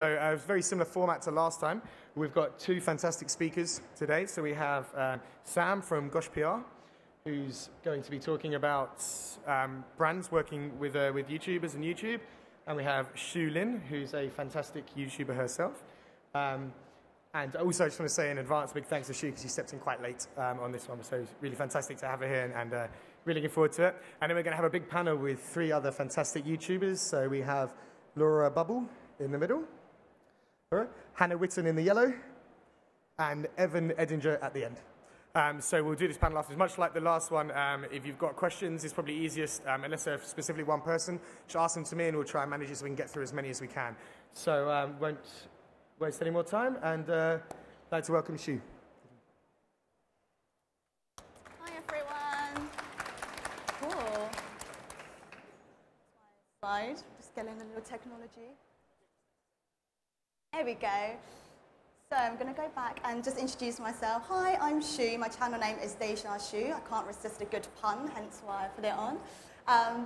So a very similar format to last time. We've got two fantastic speakers today. So we have Sam from Gosh PR, who's going to be talking about brands working with YouTubers and YouTube. And we have Shu Lin, who's a fantastic YouTuber herself. And also, I just want to say in advance, a big thanks to Shu, because she stepped in quite late on this one. So it's really fantastic to have her here, and really looking forward to it. And then we're going to have a big panel with three other fantastic YouTubers. So we have Laura Bubble in the middle, Hannah Witten in the yellow, and Evan Edinger at the end. So we'll do this panel after. It's much like the last one. If you've got questions, it's probably easiest, unless they're specifically one person, just ask them to me, and we'll try and manage it so we can get through as many as we can. So won't waste any more time, and I'd like to welcome Shu. Hi, everyone. Cool. Slide. Just getting a little technology. There we go. So I'm going to go back and just introduce myself. Hi, I'm Shu. My channel name is Deja Shu. I can't resist a good pun, hence why I put it on.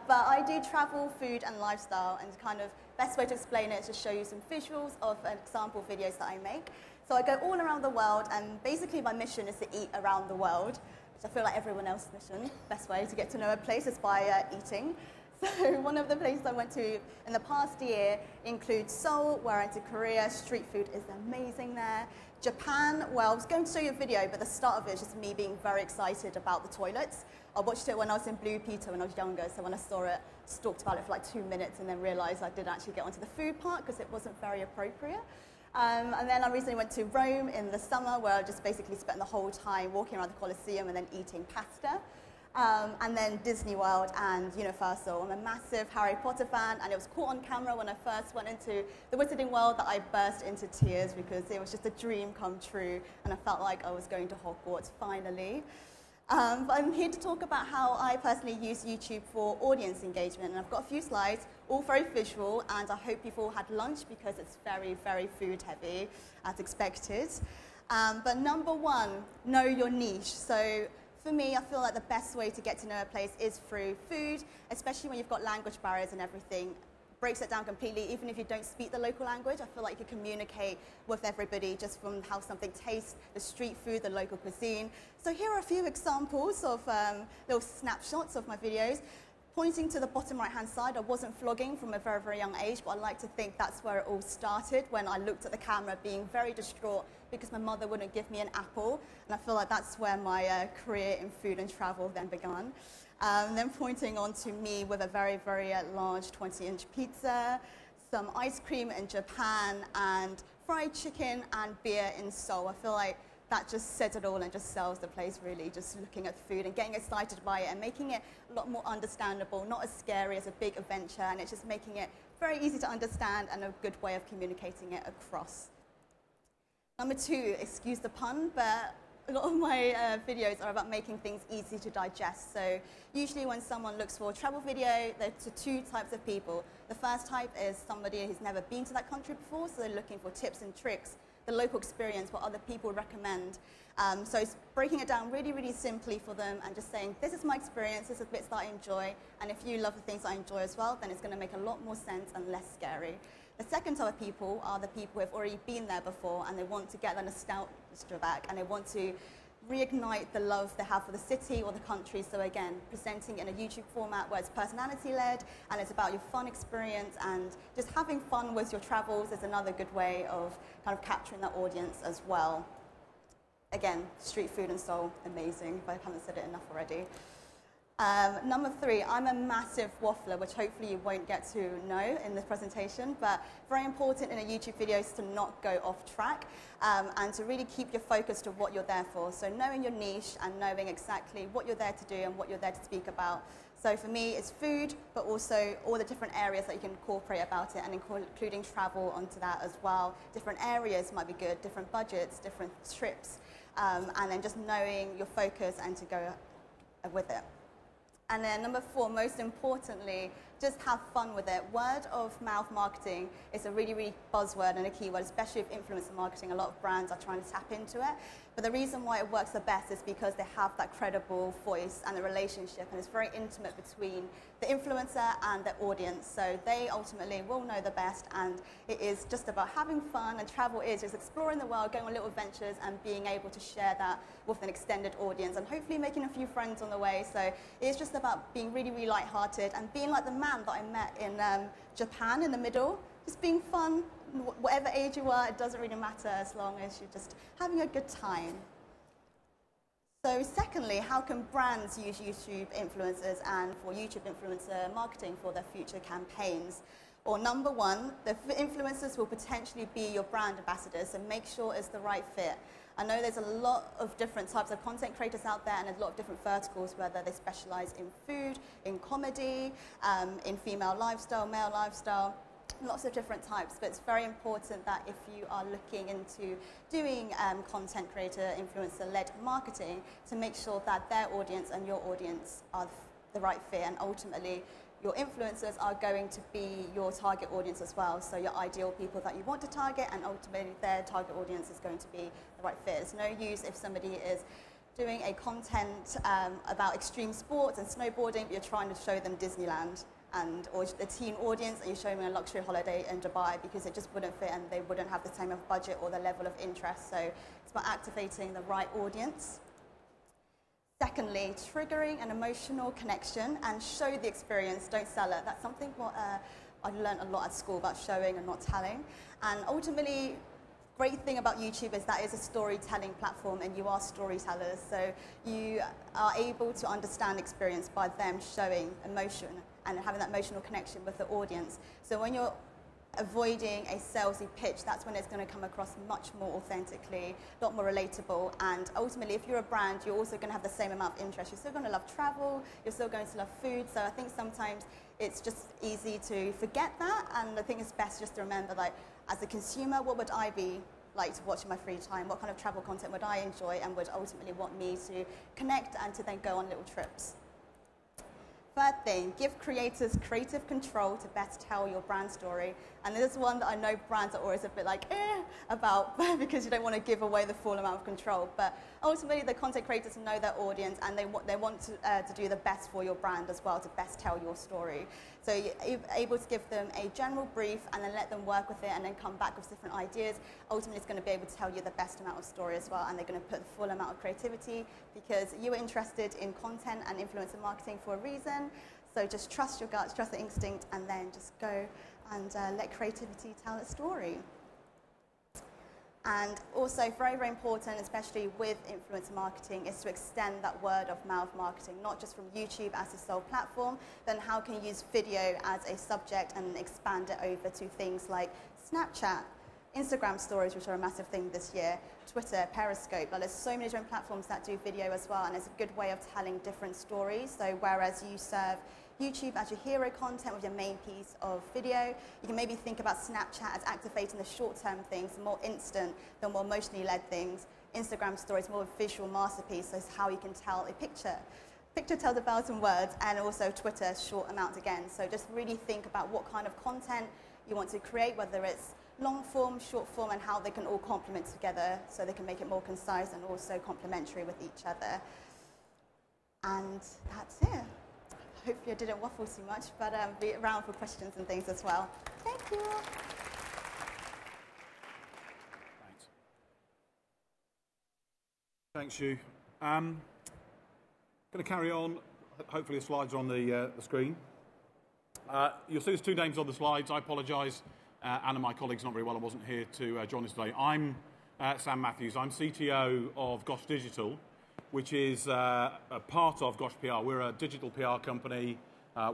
But I do travel, food, and lifestyle, and kind of best way to explain it is to show you some visuals of example videos that I make. So I go all around the world, and basically my mission is to eat around the world, which I feel like everyone else's mission. Best way to get to know a place is by eating. So one of the places I went to in the past year includes Seoul, where I went to Korea. Street food is amazing there. Japan, well, I was going to show you a video, but the start of it is just me being very excited about the toilets. I watched it when I was in Blue Peter when I was younger, so when I saw it, talked about it for like 2 minutes and then realized I didn't actually get onto the food part because it wasn't very appropriate. And then I recently went to Rome in the summer, where I just basically spent the whole time walking around the Colosseum and then eating pasta. And then Disney World and Universal. I'm a massive Harry Potter fan, and it was caught on camera when I first went into the Wizarding World that I burst into tears because it was just a dream come true, and I felt like I was going to Hogwarts finally. But I'm here to talk about how I personally use YouTube for audience engagement, and I've got a few slides, all very visual, and I hope you've all had lunch because it's very, very food heavy, as expected. But number one, know your niche. So for me, I feel like the best way to get to know a place is through food, especially when you've got language barriers and everything. Breaks it down completely. Even if you don't speak the local language, I feel like you can communicate with everybody just from how something tastes, the street food, the local cuisine. So here are a few examples of little snapshots of my videos. Pointing to the bottom right-hand side, I wasn't vlogging from a very, very young age, but I like to think that's where it all started, when I looked at the camera being very distraught because my mother wouldn't give me an apple, and I feel like that's where my career in food and travel then began. Then pointing on to me with a very, very large 20-inch pizza, some ice cream in Japan, and fried chicken and beer in Seoul. I feel like that just says it all and just sells the place, really, just looking at food and getting excited by it and making it a lot more understandable, not as scary as a big adventure, and it's just making it very easy to understand and a good way of communicating it across. Number two, excuse the pun, but a lot of my videos are about making things easy to digest. So usually when someone looks for a travel video, there's two types of people. The first type is somebody who's never been to that country before, so they're looking for tips and tricks, the local experience, what other people recommend. So it's breaking it down really, really simply for them and just saying, this is my experience, this is the bits that I enjoy, and if you love the things I enjoy as well, then it's going to make a lot more sense and less scary. The second type of people are the people who have already been there before, and they want to get the nostalgia back, and they want to reignite the love they have for the city or the country. So again, presenting in a YouTube format where it's personality-led and it's about your fun experience, and just having fun with your travels is another good way of kind of capturing that audience as well. Again, street food and Seoul, amazing, if I haven't said it enough already. Number three, I'm a massive waffler, which hopefully you won't get to know in this presentation, but very important in a YouTube video is to not go off track and to really keep your focus to what you're there for. So knowing your niche and knowing exactly what you're there to do and what you're there to speak about. So for me, it's food, but also all the different areas that you can incorporate about it, and including travel onto that as well. Different areas might be good, different budgets, different trips, and then just knowing your focus and to go with it. And then number four, most importantly, just have fun with it. Word of mouth marketing is a really, really buzzword and a keyword, especially with influencer marketing. A lot of brands are trying to tap into it. But the reason why it works the best is because they have that credible voice and the relationship, and it's very intimate between the influencer and the audience. So they ultimately will know the best, and it is just about having fun, and travel is just exploring the world, going on little adventures and being able to share that with an extended audience and hopefully making a few friends on the way. So it's just about being really, really lighthearted and being like the man that I met in Japan in the middle, just being fun. Whatever age you are, it doesn't really matter as long as you're just having a good time. So secondly, how can brands use YouTube influencers and for YouTube influencer marketing for their future campaigns? Or number one, the influencers will potentially be your brand ambassadors, so make sure it's the right fit. I know there's a lot of different types of content creators out there and a lot of different verticals, whether they specialize in food, in comedy, in female lifestyle, male lifestyle. Lots of different types, but it's very important that if you are looking into doing content creator, influencer-led marketing, to make sure that their audience and your audience are the right fit, and ultimately your influencers are going to be your target audience as well, so your ideal people that you want to target, and ultimately their target audience is going to be the right fit. It's no use if somebody is doing a content about extreme sports and snowboarding, but you're trying to show them Disneyland or a teen audience, and you're showing them a luxury holiday in Dubai, because it just wouldn't fit and they wouldn't have the same of budget or the level of interest. So it's about activating the right audience. Secondly, triggering an emotional connection and show the experience, don't sell it. That's something what I learned a lot at school about showing and not telling. And ultimately, great thing about YouTube is that it's a storytelling platform and you are storytellers. So you are able to understand experience by them showing emotion and having that emotional connection with the audience. So when you're avoiding a salesy pitch, that's when it's going to come across much more authentically, a lot more relatable. And ultimately, if you're a brand, you're also going to have the same amount of interest. You're still going to love travel, you're still going to love food. So I think sometimes it's just easy to forget that. And I think it's best just to remember, like, as a consumer, what would I be like to watch in my free time? What kind of travel content would I enjoy and would ultimately want me to connect and to then go on little trips? Third thing, give creators creative control to best tell your brand story. And this is one that I know brands are always a bit like, about, because you don't want to give away the full amount of control. But ultimately, the content creators know their audience and they want to do the best for your brand as well, to best tell your story. So you're able to give them a general brief and then let them work with it and then come back with different ideas. Ultimately, it's going to be able to tell you the best amount of story as well, and they're going to put the full amount of creativity because you were interested in content and influencer marketing for a reason. So just trust your guts, trust the instinct, and then just go and let creativity tell its story. And also, very, very important, especially with influencer marketing, is to extend that word of mouth marketing, not just from YouTube as a sole platform. Then how can you use video as a subject and expand it over to things like Snapchat, Instagram stories, which are a massive thing this year, Twitter, Periscope. Like, there's so many different platforms that do video as well, and it's a good way of telling different stories. So whereas you serve YouTube as your hero content with your main piece of video, you can maybe think about Snapchat as activating the short-term things, the more instant, the more emotionally led things. Instagram stories, more of a visual masterpiece, so it's how you can tell a picture. Picture tells 1,000 words, and also Twitter, short amount again. So just really think about what kind of content you want to create, whether it's long form, short form, and how they can all complement together so they can make it more concise and also complementary with each other. And that's it. Hopefully I didn't waffle too much, but be around for questions and things as well. Thank you. Thanks, Shu. Going to carry on. Hopefully the slides are on the screen. You'll see there's two names on the slides. I apologise. Anna, my colleague's not very well. I wasn't here to join us today. I'm Sam Matthews. I'm CTO of Gosh Digital, which is a part of Gosh PR. We're a digital PR company.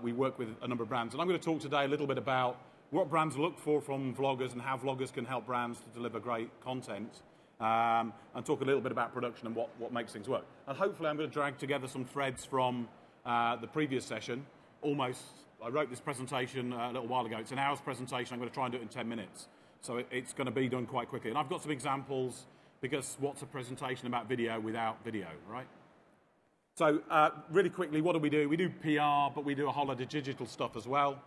We work with a number of brands. And I'm going to talk today a little bit about what brands look for from vloggers and how vloggers can help brands to deliver great content. And talk a little bit about production and what makes things work. And hopefully I'm going to drag together some threads from the previous session. I wrote this presentation a little while ago. It's an hour's presentation. I'm going to try and do it in 10 minutes. So it's going to be done quite quickly. And I've got some examples, because what's a presentation about video without video, right? So really quickly, what do? We do PR, but we do a whole lot of digital stuff as well.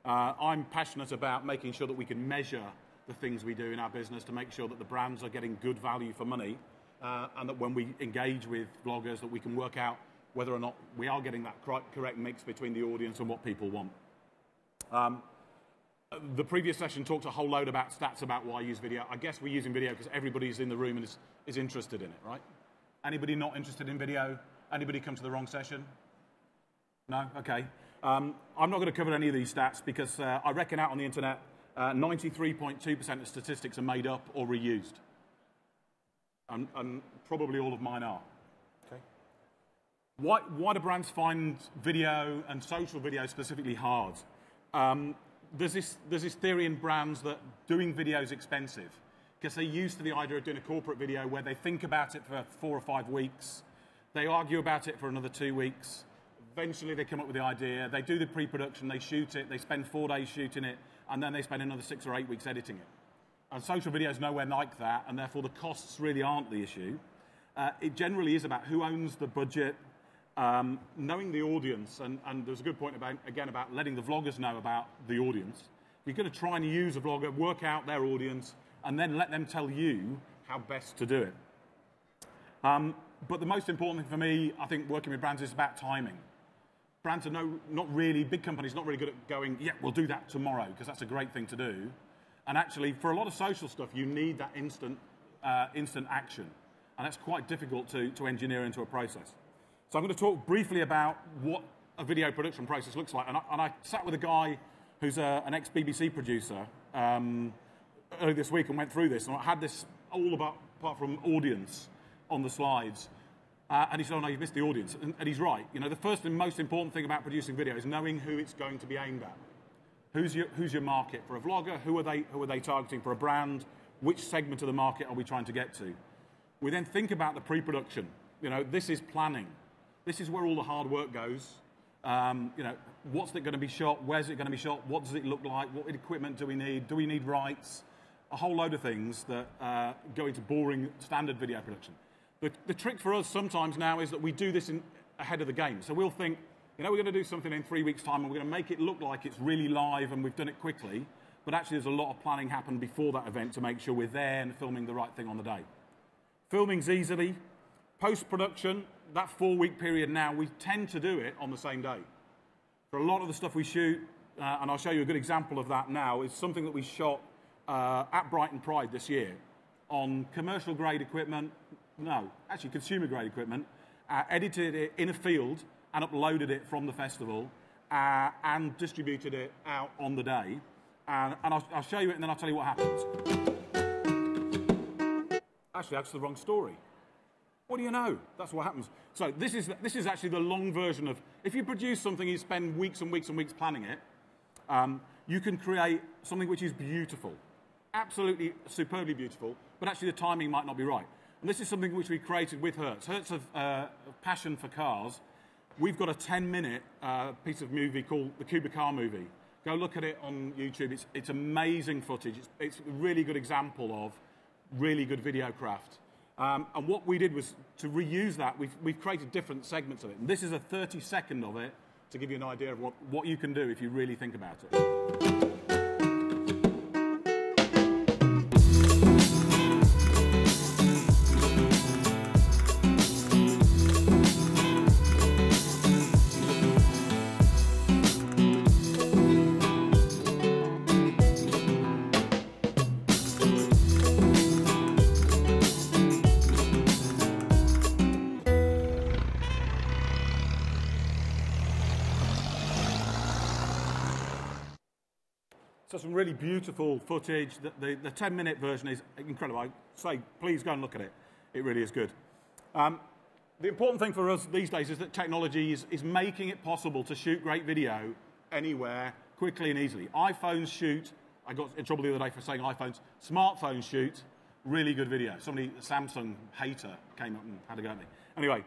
I'm passionate about making sure that we can measure the things we do in our business to make sure that the brands are getting good value for money, and that when we engage with bloggers, that we can work out whether or not we are getting that correct mix between the audience and what people want. The previous session talked a whole load about stats about why I use video. I guess we're using video because everybody's in the room and is interested in it, right? Anybody not interested in video? Anybody come to the wrong session? No? Okay. I'm not going to cover any of these stats because I reckon out on the internet 93.2% of statistics are made up or reused. And probably all of mine are. Okay. Why do brands find video and social video specifically hard? There's this theory in brands that doing video is expensive because they're used to the idea of doing a corporate video where they think about it for 4 or 5 weeks, they argue about it for another 2 weeks, eventually they come up with the idea, they do the pre-production, they shoot it, they spend 4 days shooting it, and then they spend another 6 or 8 weeks editing it. And social video is nowhere like that, and therefore the costs really aren't the issue. It generally is about who owns the budget, knowing the audience, and there's a good point about letting the vloggers know about the audience. You're going to try and use a vlogger, work out their audience, and then let them tell you how best to do it. But the most important thing for me, I think, working with brands is about timing. Brands are not really, big companies not really good at going, yeah, we'll do that tomorrow, because that's a great thing to do. And actually, for a lot of social stuff, you need that instant action. And that's quite difficult to engineer into a process. So I'm going to talk briefly about what a video production process looks like. And I sat with a guy who's an ex-BBC producer earlier this week and went through this. And I had this all apart from audience on the slides. And he said, oh, no, you've missed the audience. And he's right. You know, the first and most important thing about producing video is knowing who it's going to be aimed at. Who's your market? For a vlogger, who are they targeting? For a brand, which segment of the market are we trying to get to? We then think about the pre-production. You know, this is planning. This is where all the hard work goes. You know, what's it going to be shot? Where's it going to be shot? What does it look like? What equipment do we need? Do we need rights? A whole load of things that go into boring standard video production. The trick for us sometimes now is that we do this ahead of the game. So we'll think, you know, we're going to do something in 3 weeks' time and we're going to make it look like it's really live and we've done it quickly. But actually there's a lot of planning happen before that event to make sure we're there and filming the right thing on the day. Filming's easily. Post-production, that 4-week period now, we tend to do it on the same day. For a lot of the stuff we shoot, and I'll show you a good example of that now, is something that we shot at Brighton Pride this year on commercial-grade equipment, no, actually consumer-grade equipment, edited it in a field and uploaded it from the festival and distributed it out on the day. And I'll show you it and then I'll tell you what happens. Actually, that's the wrong story. What do you know? That's what happens. So this is actually the long version of, if you produce something, you spend weeks and weeks and weeks planning it, you can create something which is beautiful, absolutely superbly beautiful, but actually the timing might not be right. And this is something which we created with Hertz. Hertz have passion for cars. We've got a 10-minute piece of movie called the Kuba Car Movie. Go look at it on YouTube. It's amazing footage. It's a really good example of really good video craft. And what we did was to reuse that. We've created different segments of it. And this is a 30-second of it to give you an idea of what you can do if you really think about it. So some really beautiful footage. The 10-minute version is incredible. I say, please go and look at it. It really is good. The important thing for us these days is that technology is making it possible to shoot great video anywhere, quickly and easily. iPhones shoot, I got in trouble the other day for saying iPhones, smartphones shoot really good video. Somebody, a Samsung hater, came up and had a go at me. Anyway,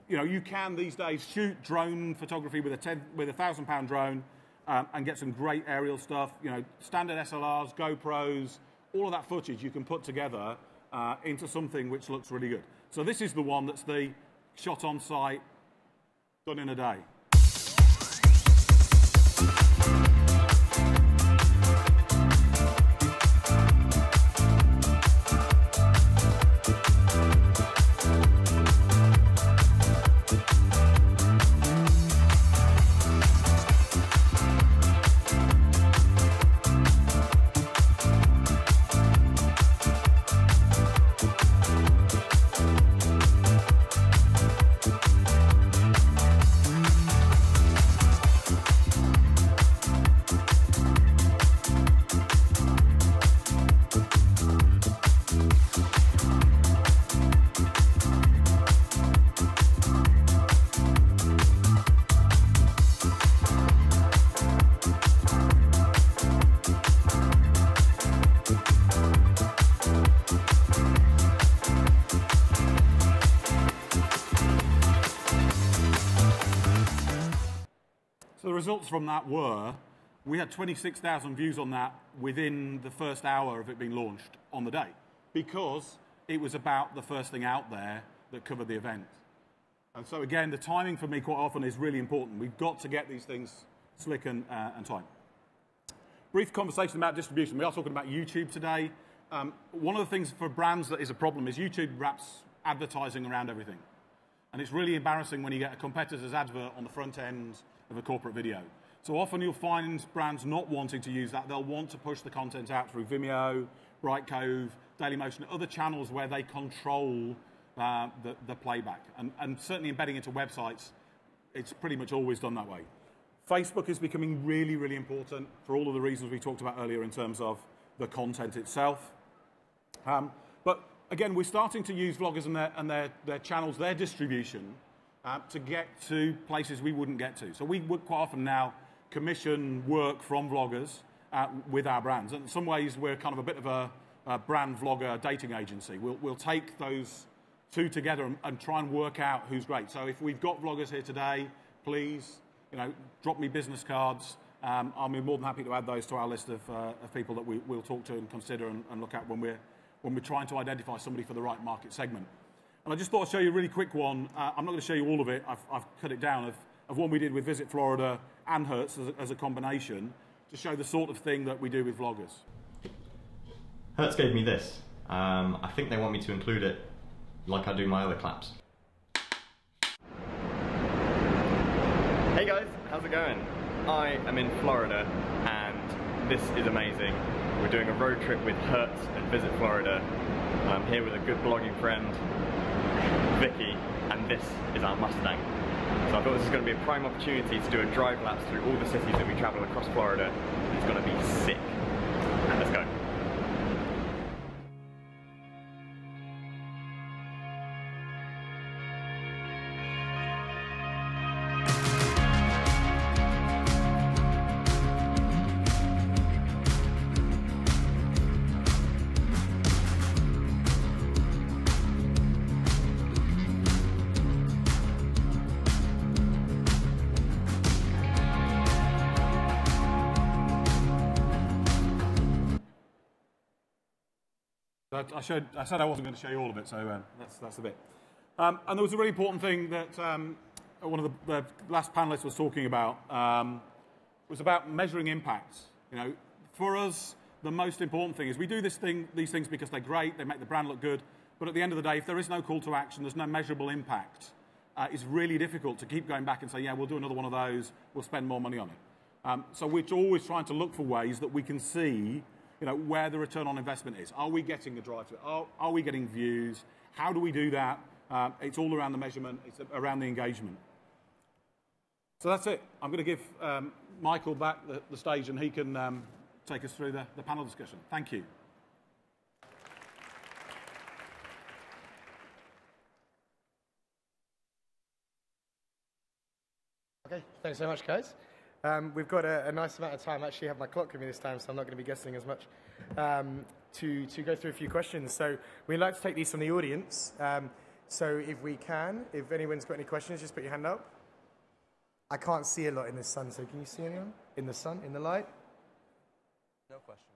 you know, you can these days shoot drone photography with a £1,000 drone, and get some great aerial stuff, you know, standard SLRs, GoPros, all of that footage you can put together into something which looks really good. So this is the one that's the shot on site, done in a day. So the results from that were, we had 26,000 views on that within the first hour of it being launched on the day, because it was about the first thing out there that covered the event. And so again, the timing for me quite often is really important. We've got to get these things slick and tight. Brief conversation about distribution. We are talking about YouTube today. One of the things for brands that is a problem is YouTube wraps advertising around everything. And it's really embarrassing when you get a competitor's advert on the front end of a corporate video. So often you'll find brands not wanting to use that. They'll want to push the content out through Vimeo, Brightcove, Dailymotion, other channels where they control the playback. And certainly embedding into websites, it's pretty much always done that way. Facebook is becoming really, really important for all of the reasons we talked about earlier in terms of the content itself. But again, we're starting to use vloggers and their channels, their distribution, to get to places we wouldn't get to. So we would quite often now commission work from vloggers with our brands. And in some ways, we're kind of a bit of a brand vlogger dating agency. We'll take those two together and try and work out who's great. So if we've got vloggers here today, please, drop me business cards. I'll be more than happy to add those to our list of people that we'll talk to and consider and look at when we're trying to identify somebody for the right market segment. And I just thought I'd show you a really quick one. I'm not going to show you all of it. I've cut it down of one we did with Visit Florida and Hertz as a combination to show the sort of thing that we do with vloggers. Hertz gave me this. I think they want me to include it like I do my other claps. Hey guys, how's it going? I am in Florida and this is amazing. We're doing a road trip with Hertz and Visit Florida. I'm here with a good blogging friend, Vicky, and this is our Mustang. So I thought this is going to be a prime opportunity to do a drive laps through all the cities that we travel across Florida. It's going to be sick. And let's go. I said I wasn't going to show you all of it, so that's the bit. And there was a really important thing that one of the last panelists was talking about, was about measuring impacts. For us, the most important thing is we do these things because they're great, they make the brand look good, but at the end of the day, if there is no call to action, there's no measurable impact, it's really difficult to keep going back and say, yeah, we'll do another one of those, we'll spend more money on it. So we're always trying to look for ways that we can see where the return on investment is. Are we getting the drive to it? Are we getting views? How do we do that? It's all around the measurement. It's around the engagement. So that's it. I'm going to give Michael back the stage and he can take us through the panel discussion. Thank you. Okay, thanks so much, guys. We've got a nice amount of time. Actually, I have my clock with me this time, so I'm not going to be guessing as much, to go through a few questions. So we'd like to take these from the audience. So if anyone's got any questions, just put your hand up. I can't see a lot in the sun, so can you see anyone? In the sun, in the light? No questions.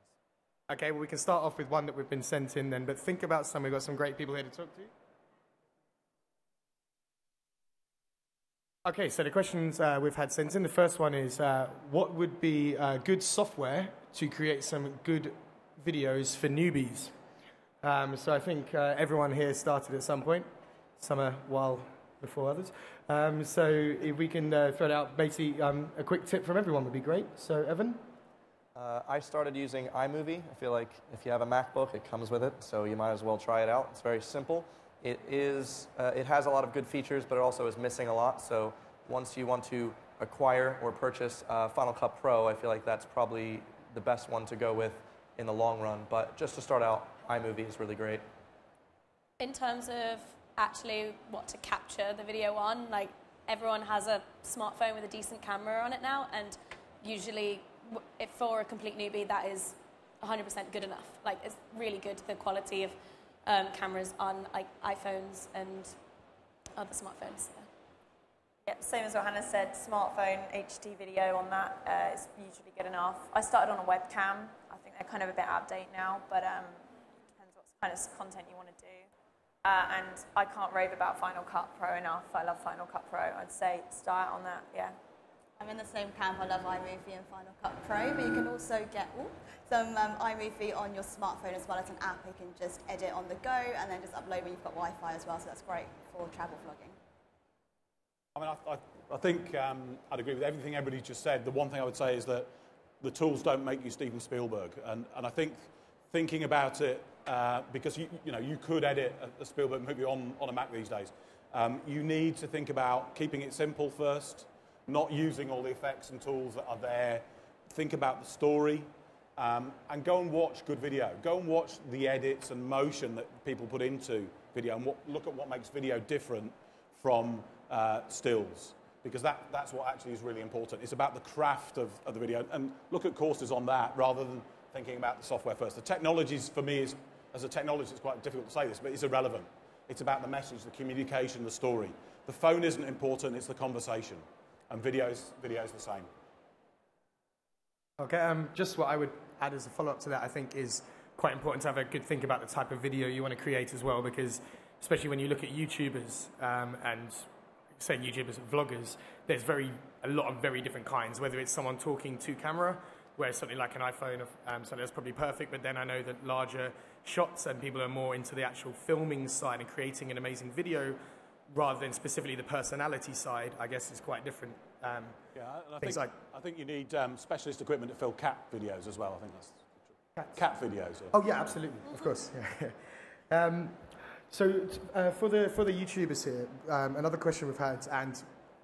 Okay, well, we can start off with one that we've been sent in then, but think about some. We've got some great people here to talk to. Okay, so the questions we've had sent in. The first one is, what would be good software to create some good videos for newbies? So I think everyone here started at some point, some a while before others. So if we can throw it out, basically a quick tip from everyone would be great. So Evan? I started using iMovie. I feel like if you have a MacBook, it comes with it, so you might as well try it out. It's very simple. It has a lot of good features, but it also is missing a lot. So once you want to acquire or purchase Final Cut Pro, I feel like that's probably the best one to go with in the long run. But just to start out, iMovie is really great. In terms of actually what to capture the video on, like everyone has a smartphone with a decent camera on it now, and usually if for a complete newbie that is 100% good enough. Like it's really good, the quality of cameras on like iPhones and other smartphones. Yep, same as what Hannah said, smartphone HD video on that is usually good enough. I started on a webcam. I think they're kind of a bit out of date now, but depends what kind of content you want to do. And I can't rave about Final Cut Pro enough. I love Final Cut Pro. I'd say start on that, yeah. I'm in the same camp. I love iMovie and Final Cut Pro, but you can also get some iMovie on your smartphone as well as an app. You can just edit on the go and then just upload when you've got Wi-Fi as well, so that's great for travel vlogging. I mean, I think I'd agree with everything everybody just said. The one thing I would say is that the tools don't make you Steven Spielberg, and I think thinking about it, because you could edit a Spielberg movie on a Mac these days. You need to think about keeping it simple first, not using all the effects and tools that are there. Think about the story, and go and watch good video. Go and watch the edits and motion that people put into video, and look at what makes video different from stills, because that's what actually is really important. It's about the craft of the video, and look at courses on that rather than thinking about the software first. The technologies, for me, as a technologist, it's quite difficult to say this, but it's irrelevant. It's about the message, the communication, the story. The phone isn't important, it's the conversation, and video's the same. Okay, just what I would add as a follow-up to that, I think is quite important to have a good think about the type of video you want to create as well, because especially when you look at YouTubers and say YouTubers and vloggers, there's a lot of very different kinds, whether it's someone talking to camera, where something like an iPhone, something that's probably perfect, but then I know that larger shots and people are more into the actual filming side and creating an amazing video rather than specifically the personality side, I guess is quite different. Yeah, and I think you need specialist equipment to fill cat videos as well. I think that's cat videos. Yeah. Oh yeah, absolutely, of course. Yeah. So for the YouTubers here, another question we've had, and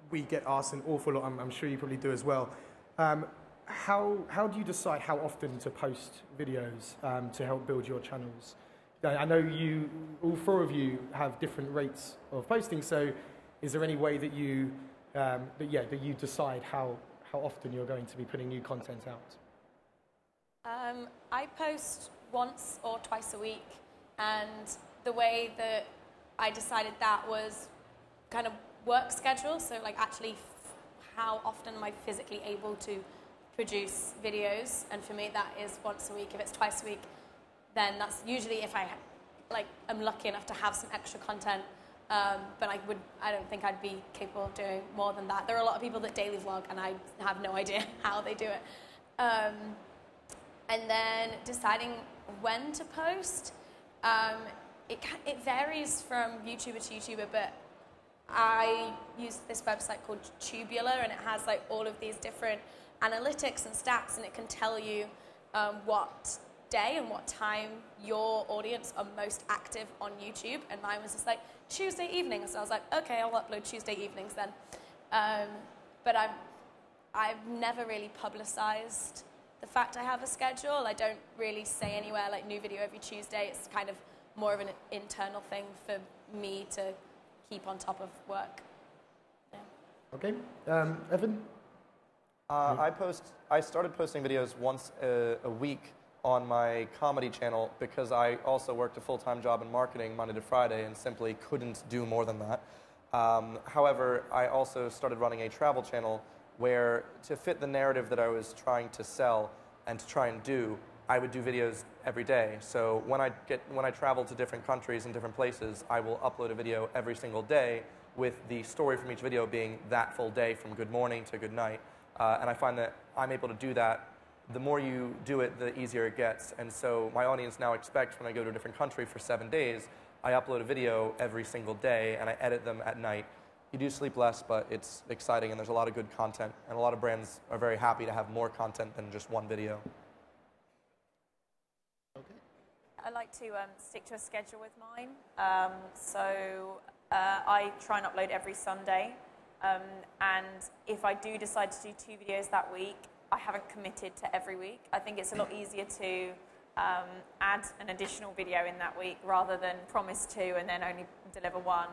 we get asked an awful lot. I'm sure you probably do as well. How do you decide how often to post videos to help build your channels? I know all four of you have different rates of posting. So, is there any way that you decide how often you're going to be putting new content out? I post once or twice a week, and the way that I decided that was kind of work schedule. So, like, actually, how often am I physically able to produce videos? And for me, that is once a week. If it's twice a week, then that's usually if I am lucky enough to have some extra content. But I don't think I'd be capable of doing more than that. There are a lot of people that daily vlog, and I have no idea how they do it. And then deciding when to post, it varies from YouTuber to YouTuber, but I use this website called Tubular, and it has like all of these different analytics and stats, and it can tell you what day and what time your audience are most active on YouTube. And mine was just like Tuesday evenings, so I was like, okay, I'll upload Tuesday evenings then. But I've never really publicized the fact I have a schedule. I don't really say anywhere like new video every Tuesday. It's kind of more of an internal thing for me to keep on top of work. Yeah. Okay, Evan? I started posting videos once a week on my comedy channel because I also worked a full-time job in marketing Monday to Friday and simply couldn't do more than that. However, I also started running a travel channel where, to fit the narrative that I was trying to sell and to try and do, I would do videos every day. So when I travel to different countries and different places, I will upload a video every single day with the story from each video being that full day from good morning to good night. And I find that I'm able to do that. The more you do it, the easier it gets. And so my audience now expects when I go to a different country for 7 days, I upload a video every single day and I edit them at night. You do sleep less, but it's exciting and there's a lot of good content. And a lot of brands are very happy to have more content than just one video. I like to stick to a schedule with mine. I try and upload every Sunday. And if I do decide to do 2 videos that week, I haven't committed to every week. I think it's a lot easier to add an additional video in that week rather than promise 2 and then only deliver 1.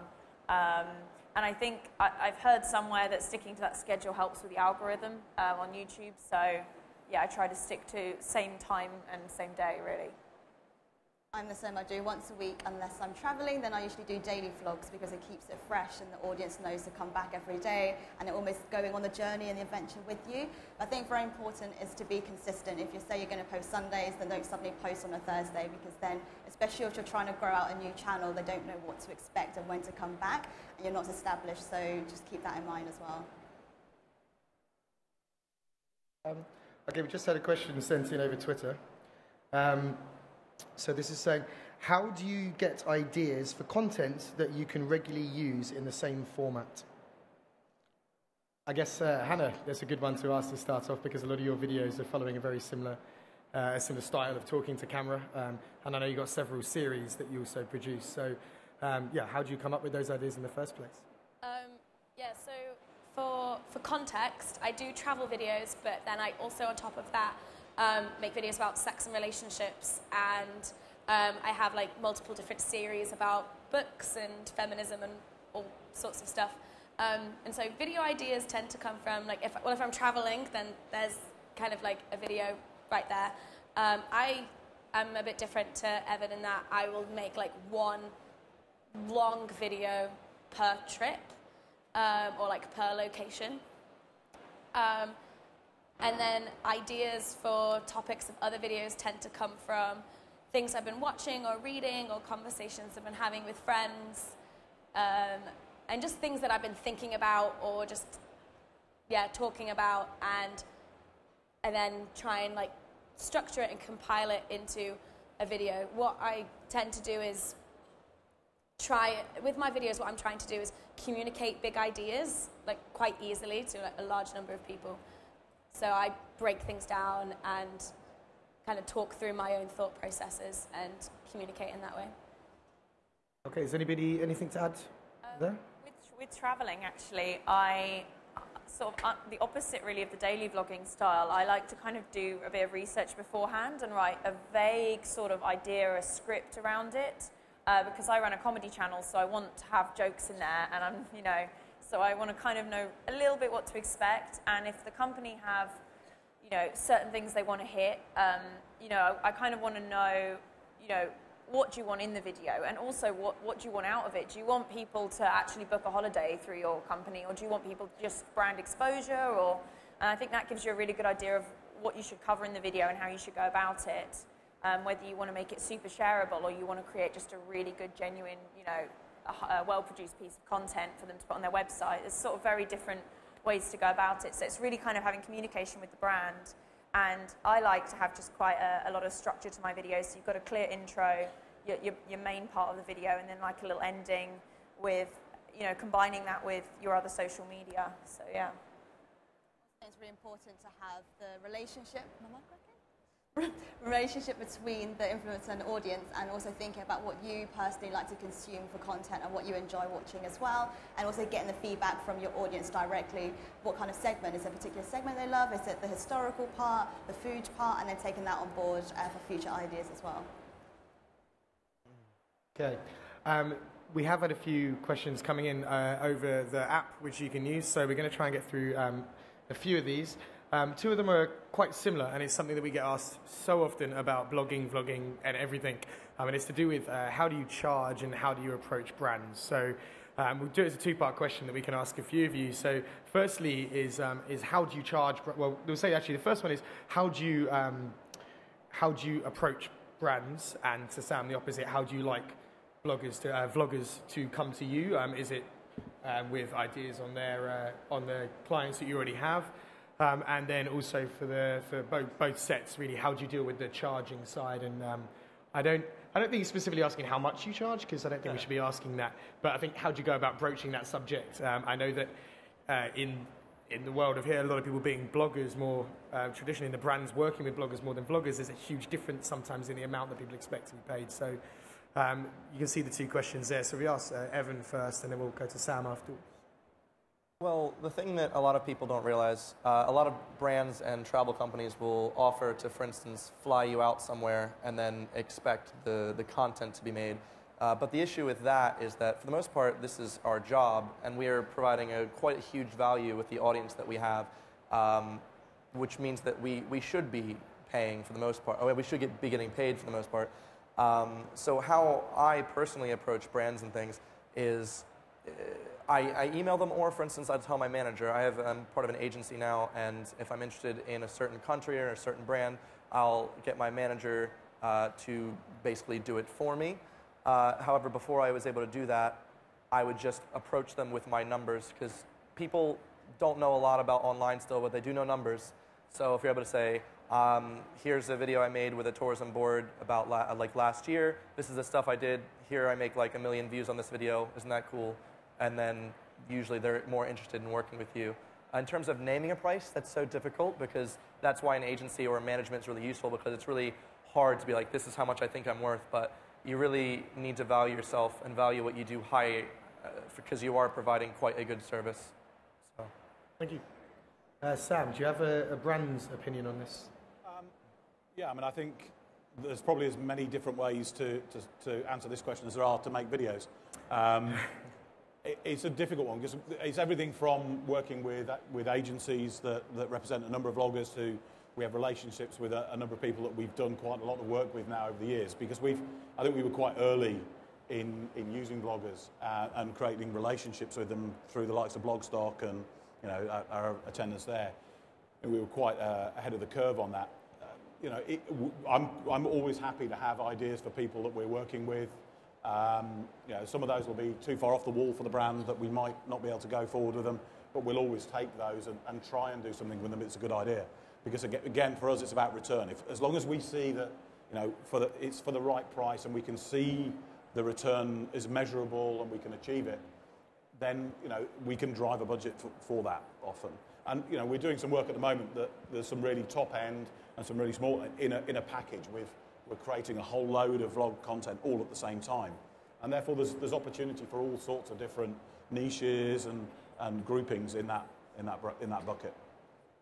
And I think I've heard somewhere that sticking to that schedule helps with the algorithm on YouTube. So yeah, I try to stick to same time and same day, really. I'm the same. I do once a week unless I'm traveling. Then I usually do daily vlogs because it keeps it fresh and the audience knows to come back every day and they're almost going on the journey and the adventure with you. I think very important is to be consistent. If you say you're going to post Sundays, then don't suddenly post on a Thursday because then, especially if you're trying to grow out a new channel, they don't know what to expect and when to come back and you're not established. So just keep that in mind as well. Okay, we just had a question sent in over Twitter. So this is saying, how do you get ideas for content that you can regularly use in the same format? I guess, Hannah, that's a good one to ask to start off because a lot of your videos are following a very similar style of talking to camera. And I know you've got several series that you also produce. So, yeah, how do you come up with those ideas in the first place? Yeah, so for context, I do travel videos, but then I also, on top of that, make videos about sex and relationships, and I have like multiple different series about books and feminism and all sorts of stuff. And so video ideas tend to come from like if I'm traveling, then there's kind of like a video right there. I am a bit different to Evan in that I will make like one long video per trip or like per location. And then ideas for topics of other videos tend to come from things I've been watching or reading or conversations I've been having with friends and just things that I've been thinking about or just, yeah, talking about and then try and like structure it and compile it into a video. What I tend to do is with my videos, what I'm trying to do is communicate big ideas like quite easily to like, a large number of people. So I break things down and kind of talk through my own thought processes and communicate in that way. Okay, is anybody anything to add there? With traveling, actually, I sort of the opposite really of the daily vlogging style. I like to kind of do a bit of research beforehand and write a vague sort of idea or a script around it because I run a comedy channel, so I want to have jokes in there, and so I want to kind of know a little bit what to expect, and if the company have, certain things they want to hit, I kind of want to know, what do you want in the video, and also what do you want out of it? Do you want people to actually book a holiday through your company, or do you want people just brand exposure? And I think that gives you a really good idea of what you should cover in the video and how you should go about it, whether you want to make it super shareable or you want to create just a really good, genuine, a well-produced piece of content for them to put on their website. There's sort of very different ways to go about it. So it's really kind of having communication with the brand. And I like to have just quite a lot of structure to my videos. So you've got a clear intro, your main part of the video, and then like a little ending with, combining that with your other social media. So yeah. It's really important to have the relationship between the influencer and the audience, and also thinking about what you personally like to consume for content and what you enjoy watching as well, and also getting the feedback from your audience directly. What kind of segment? Is it a particular segment they love? Is it the historical part, the food part, and then taking that on board for future ideas as well? Okay. We have had a few questions coming in over the app which you can use, so we're going to try and get through a few of these. 2 of them are quite similar, and it's something that we get asked so often about blogging, vlogging, and everything. And it's to do with how do you charge and how do you approach brands. So we'll do it as a 2-part question that we can ask a few of you. So firstly is how do you charge? Well, we'll say actually the first one is how do how do you approach brands? And to Sam, the opposite, how do you like vloggers to come to you? Is it with ideas on the clients that you already have? And then also for both sets, really, how do you deal with the charging side? And I don't think he's specifically asking how much you charge, because I don't think we should be asking that. But I think how do you go about broaching that subject? I know that in the world of here, a lot of people being bloggers more, traditionally the brands working with bloggers more than vloggers, there's a huge difference sometimes in the amount that people expect to be paid. So you can see the two questions there. So we ask Evan first, and then we'll go to Sam afterwards. Well, the thing that a lot of people don't realize, a lot of brands and travel companies will offer to, for instance, fly you out somewhere and then expect the content to be made. But the issue with that is that, for the most part, this is our job, and we are providing quite a huge value with the audience that we have, which means that we should be paying for the most part, or we should be getting paid for the most part. So how I personally approach brands and things is I email them, or for instance, I tell my manager. I'm part of an agency now, and if I'm interested in a certain country or a certain brand, I'll get my manager to basically do it for me. However, before I was able to do that, I would just approach them with my numbers, because people don't know a lot about online still, but they do know numbers. So if you're able to say, here's a video I made with a tourism board about last year, this is the stuff I did, here I make like 1 million views on this video, isn't that cool? And then usually they're more interested in working with you. In terms of naming a price, that's so difficult, because that's why an agency or management is really useful, because it's really hard to be like, this is how much I think I'm worth, but you really need to value yourself and value what you do high, because you are providing quite a good service. So. Thank you. Sam, do you have a brand's opinion on this? Yeah, I mean, I think there's probably as many different ways to answer this question as there are to make videos. It's a difficult one, because it's everything from working with agencies that represent a number of vloggers to we have relationships with a number of people that we've done quite a lot of work with now over the years, because I think we were quite early in using vloggers and creating relationships with them through the likes of Blogstock and our attendance there. And we were quite ahead of the curve on that. I'm always happy to have ideas for people that we're working with. Some of those will be too far off the wall for the brand that we might not be able to go forward with them, but we'll always take those and try and do something with them if it's a good idea. Because again, for us, it's about return. As long as we see that, it's for the right price and we can see the return is measurable and we can achieve it, then we can drive a budget for that often. And we're doing some work at the moment that there's some really top end and some really small in a package with. We're creating a whole load of vlog content all at the same time, and therefore there's opportunity for all sorts of different niches and groupings in that bucket.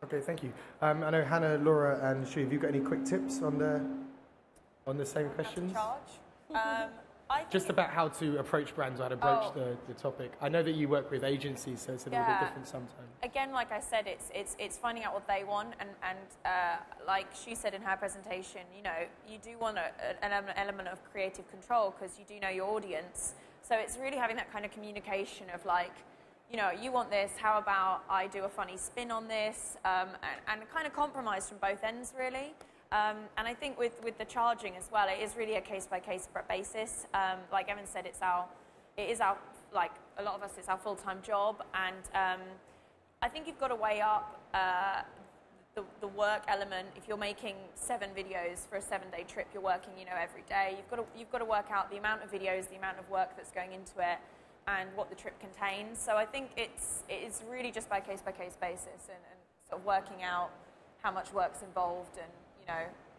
Okay, thank you. I know Hannah, Laura, and Shu, have you got any quick tips on the same questions? Charge. Just about how to approach brands, how to broach the topic. I know that you work with agencies, so it's a little bit different sometimes. Again, like I said, it's finding out what they want, and like she said in her presentation, you do want an element of creative control, because you do know your audience. So it's really having that kind of communication of like, you want this, how about I do a funny spin on this, and kind of compromise from both ends, really. And I think with the charging as well, it is really a case-by-case basis. Like Evan said, it is our, like a lot of us, it's our full-time job, and I think you've got to weigh up the work element. If you're making 7 videos for a 7-day trip, you're working, every day. You've got to work out the amount of videos, the amount of work that's going into it, and what the trip contains. So I think it is really just by case-by-case basis, and sort of working out how much work's involved and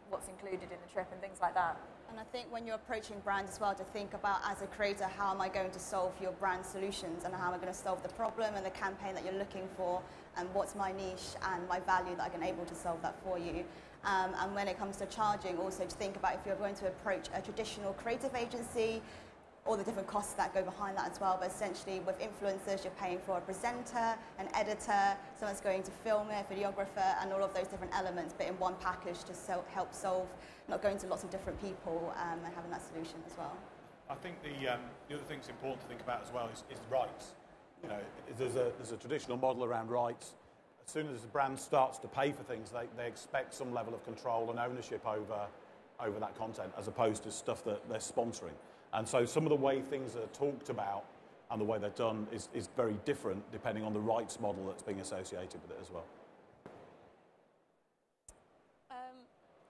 what's included in the trip and things like that. And I think when you're approaching brands as well, to think about, as a creator, how am I going to solve your brand solutions, and how am I going to solve the problem and the campaign that you're looking for, and what's my niche and my value that I can able to solve that for you. And when it comes to charging, also to think about if you're going to approach a traditional creative agency, all the different costs that go behind that as well. But essentially with influencers, you're paying for a presenter, an editor, someone's going to film it, a videographer, and all of those different elements, but in one package to help solve, not going to lots of different people, and having that solution as well. I think the other thing that's important to think about as well is rights. There's a traditional model around rights. As soon as the brand starts to pay for things, they expect some level of control and ownership over over that content as opposed to stuff that they're sponsoring. And so some of the way things are talked about and the way they're done is very different depending on the rights model that's being associated with it as well.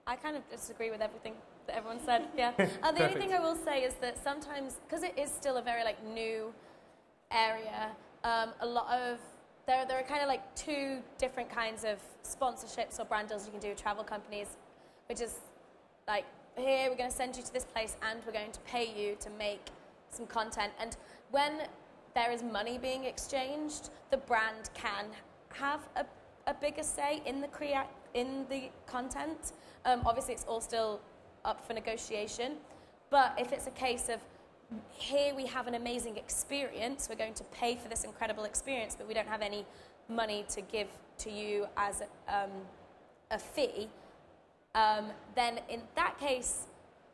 I kind of disagree with everything that everyone said, yeah. The only thing I will say is that sometimes, because it is still a very new area, there are kind of two different kinds of sponsorships or brand deals you can do with travel companies, which is here we're going to send you to this place and we're going to pay you to make some content. And when there is money being exchanged, the brand can have a bigger say in the content. Obviously, it's all still up for negotiation. But if it's a case of, here we have an amazing experience, we're going to pay for this incredible experience, but we don't have any money to give to you as a fee, then in that case,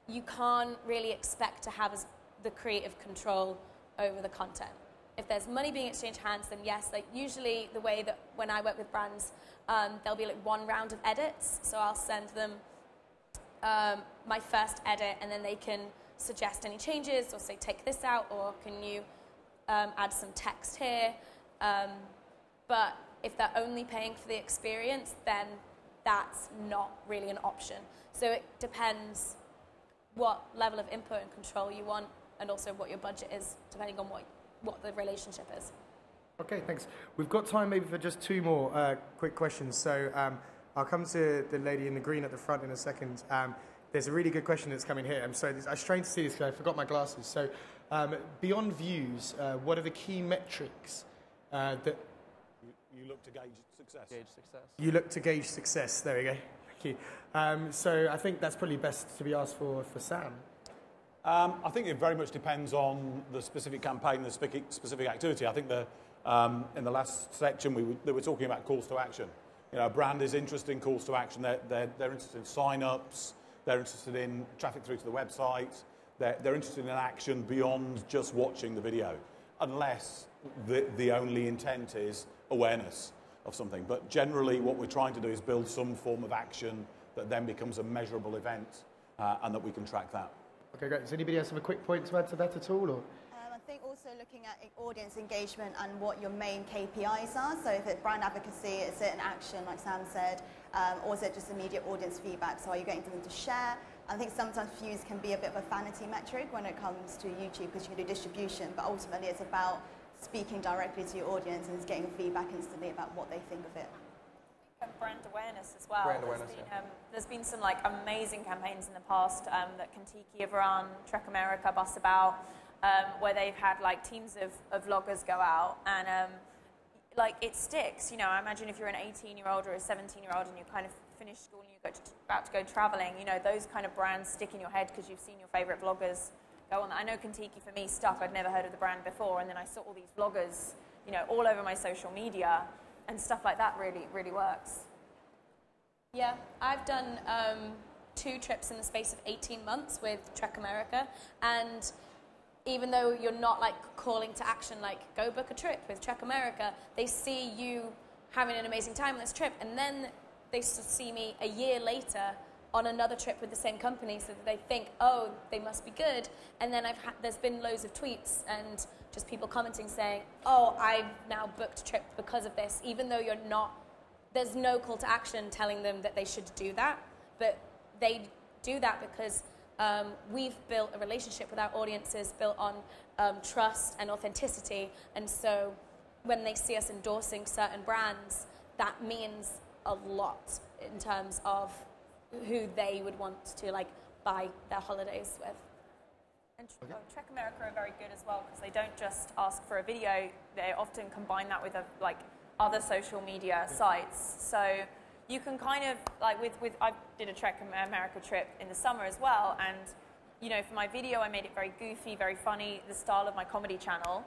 you can't really expect to have the creative control over the content. If there's money being exchanged hands, then yes, usually the way that when I work with brands, there'll be one round of edits. So I'll send them my first edit, and then they can suggest any changes or say, take this out, or can you add some text here. But if they're only paying for the experience, then that's not really an option. So it depends what level of input and control you want, and also what your budget is, depending on what the relationship is. Okay, thanks. We've got time maybe for just two more quick questions. So I'll come to the lady in the green at the front in a second. There's a really good question that's coming here. I'm sorry, I was trying to see this because I forgot my glasses. So beyond views, what are the key metrics that... You look to gauge success. Gauge success. You look to gauge success. There we go. Thank you. So I think that's probably best to be asked for Sam. I think it very much depends on the specific campaign, the specific activity. I think in the last section they were talking about calls to action. A brand is interested in calls to action. They're interested in sign-ups. They're interested in traffic through to the website. They're interested in action beyond just watching the video, unless the only intent is awareness of something. But generally, what we're trying to do is build some form of action that then becomes a measurable event, and that we can track that. Okay, great. Does anybody else have a quick point to add to that at all? Or? I think also looking at audience engagement and what your main KPIs are. So if it's brand advocacy, is it an action, like Sam said, or is it just immediate audience feedback? So are you getting them to share? I think sometimes views can be a bit of a vanity metric when it comes to YouTube, because you can do distribution, but ultimately it's about speaking directly to your audience and getting feedback instantly about what they think of it. And brand awareness as well. Brand awareness, there's been some amazing campaigns in the past that Kentucky have run, Trek America, Bus About, where they've had teams of vloggers go out, and it sticks. I imagine if you're an 18-year-old or a 17-year-old and you kind of finished school and you're about to go traveling, those kind of brands stick in your head because you've seen your favorite vloggers go on that. I know Kentucky for me stuck. I'd never heard of the brand before, and then I saw all these vloggers, all over my social media, and stuff like that really works. Yeah, I've done 2 trips in the space of 18 months with Trek America, and even though you're not calling to action, go book a trip with Trek America, they see you having an amazing time on this trip, and then they see me a year later on another trip with the same company, so that they think, oh, they must be good. And then there's been loads of tweets and just people commenting saying, oh, I've now booked a trip because of this, even though there's no call to action telling them that they should do that, but they do that because we've built a relationship with our audiences built on trust and authenticity, and so when they see us endorsing certain brands, that means a lot in terms of who they would want to buy their holidays with. And Trek America are very good as well, because they don't just ask for a video, they often combine that with other social media sites. So you can kind of, I did a Trek America trip in the summer as well, and for my video I made it very goofy, very funny, the style of my comedy channel,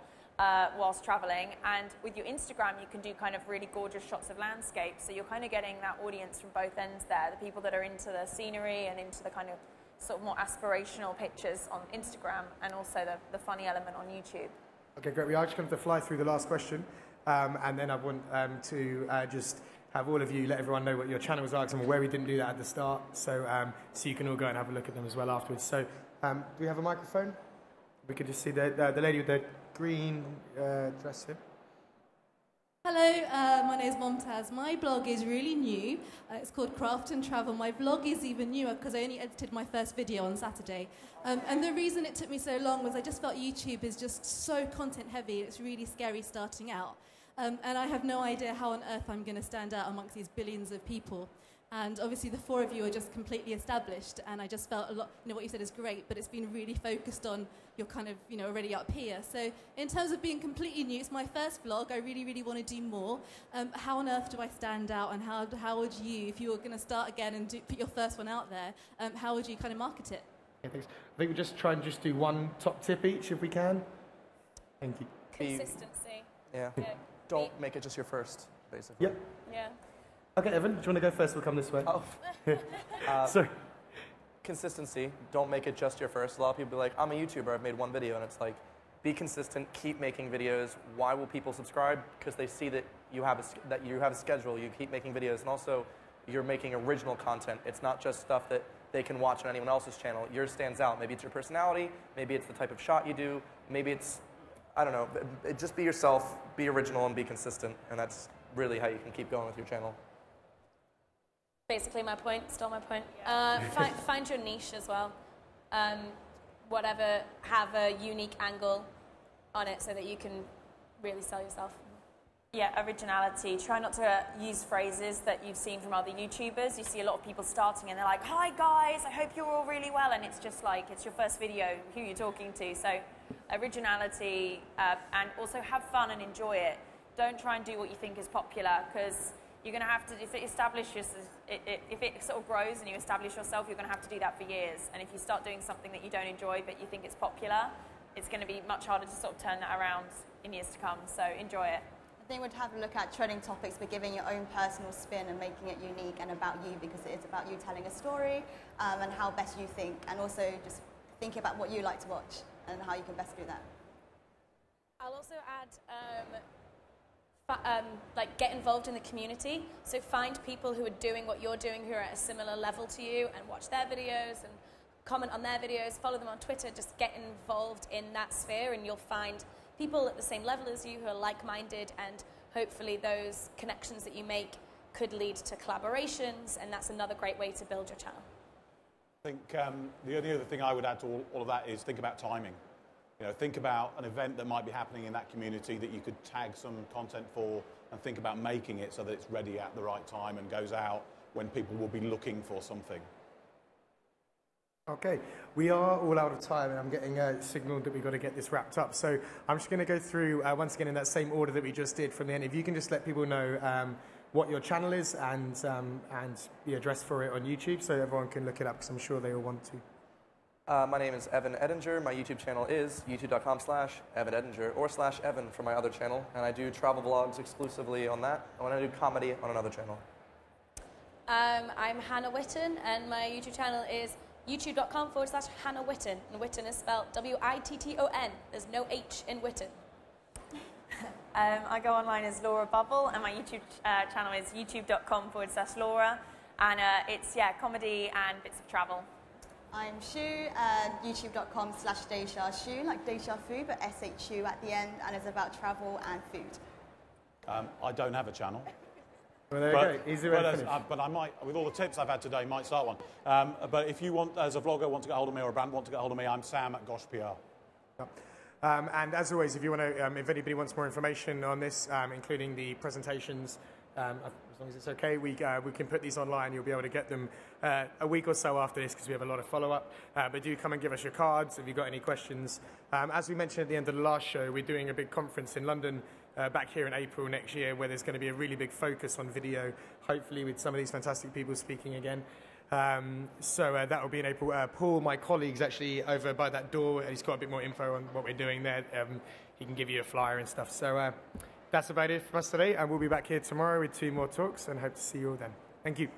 whilst traveling. And with your Instagram, you can do kind of really gorgeous shots of landscape. So you're kind of getting that audience from both ends there, the people that are into the scenery and into the kind of sort of more aspirational pictures on Instagram, and also the funny element on YouTube. Okay, great. We are just going to fly through the last question, and then I want to just have all of you let everyone know what your channels are, because I'm aware we didn't do that at the start, so so you can all go and have a look at them as well afterwards. So do we have a microphone? We could just see the lady with the green dress here. Hello, my name is Momtaz. My blog is really new. It's called Craft and Travel. My vlog is even newer because I only edited my first video on Saturday. And the reason it took me so long was I just felt YouTube is just so content heavy. It's really scary starting out. And I have no idea how on earth I'm going to stand out amongst these billions of people. And obviously the four of you are just completely established, and I just felt a lot, what you said is great, but it's been really focused on you're kind of, already up here. So in terms of being completely new, it's my first vlog. I really, really want to do more. How on earth do I stand out, and how would you, if you were going to start again and put your first one out there, how would you kind of market it? Yeah, thanks. I think we'll just try and just do one top tip each if we can. Thank you. Consistency. Yeah. Don't make it just your first, basically. Yep. Yeah. Okay, Evan, do you want to go first? We'll come this way. Oh. Sorry. Consistency. Don't make it just your first. A lot of people be like, I'm a YouTuber, I've made one video, and it's like, be consistent, keep making videos. Why will people subscribe? Because they see that you have a schedule, you keep making videos, and also you're making original content. It's not just stuff that they can watch on anyone else's channel. Yours stands out. Maybe it's your personality, maybe it's the type of shot you do, maybe it's, I don't know, just be yourself, be original, and be consistent, and that's really how you can keep going with your channel. Basically my point, still my point. Find your niche as well. Whatever, have a unique angle on it so that you can really sell yourself. Yeah, originality. Try not to use phrases that you've seen from other YouTubers. You see a lot of people starting and they're like, hi guys, I hope you're all really well. And it's just like, it's your first video, who you're talking to. So originality, and also have fun and enjoy it. Don't try and do what you think is popular, because you're going to have to, if it sort of grows and you establish yourself, you're going to have to do that for years. And if you start doing something that you don't enjoy but you think it's popular, it's going to be much harder to sort of turn that around in years to come. So enjoy it. I think we'd have a look at trending topics, but giving your own personal spin and making it unique and about you, because it is about you telling a story and how best you think, and also just thinking about what you like to watch and how you can best do that. I'll also add like get involved in the community. So find people who are doing what you're doing, who are at a similar level to you, and watch their videos and comment on their videos, follow them on Twitter, just get involved in that sphere, and you'll find people at the same level as you who are like-minded, and hopefully those connections that you make could lead to collaborations, and that's another great way to build your channel. I think the only other thing I would add to all of that is think about timing. Think about an event that might be happening in that community that you could tag some content for, and think about making it so that it's ready at the right time and goes out when people will be looking for something. Okay, we are all out of time, and I'm getting signaled that we've got to get this wrapped up. So I'm just going to go through, once again, in that same order that we just did from the end. If you can just let people know what your channel is and the address for it on YouTube, so everyone can look it up, because I'm sure they all want to. My name is Evan Edinger. My YouTube channel is youtube.com/Evan Edinger or /Evan for my other channel. And I do travel vlogs exclusively on that. And I do comedy on another channel. I'm Hannah Witten, and my YouTube channel is youtube.com/Hannah Witten. And Witten is spelled W-I-T-T-O-N. There's no H in Witten. I go online as Laura Bubble, and my YouTube channel is youtube.com/Laura. And it's, comedy and bits of travel. I'm Shu, youtube.com/DeishaShu, like Deisha Food, but S-H-U at the end, and it's about travel and food. I don't have a channel. Well, there you go. Easy way to finish. But I might, with all the tips I've had today, might start one. But if you want, as a vlogger, want to get hold of me, or a brand want to get hold of me, I'm Sam at Gosh PR. And as always, if you want to, if anybody wants more information on this, including the presentations, as long as it's okay, we can put these online. You'll be able to get them a week or so after this, because we have a lot of follow-up. But do come and give us your cards if you've got any questions. As we mentioned at the end of the last show, we're doing a big conference in London back here in April next year, where there's going to be a really big focus on video, hopefully with some of these fantastic people speaking again. So that will be in April. Paul, my colleague's actually over by that door. He's got a bit more info on what we're doing there. He can give you a flyer and stuff. So that's about it for us today, and we'll be back here tomorrow with 2 more talks, and hope to see you all then. Thank you.